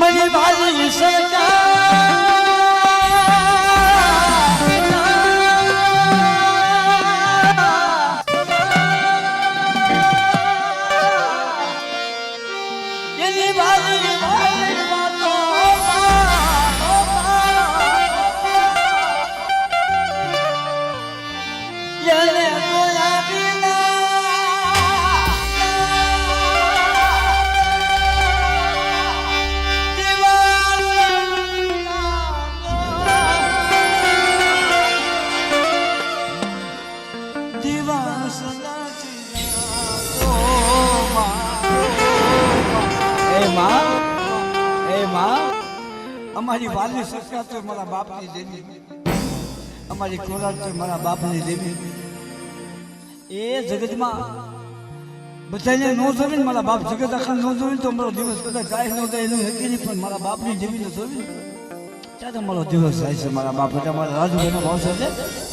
મને ભારી સરકાર એની ભારી ભારી વાતો એને જોયા વિના અમારી વાલી સરકાર તો મારા બાપની દેવી, અમારી ખોરાક તો મારા બાપની દેવી. એ જગતમાં બધાને ન જોવે ને મારા બાપ જગત આખા ન જોવે તો મારો દિવસ કદાચ જાય ન જાય એનું હેકી નહીં, પણ મારા બાપની દેવીને જોવી ત્યારે મારો દિવસ જાય છે. મારા બાપ એટલે મારા રાજુભાઈનો ભાવ છે.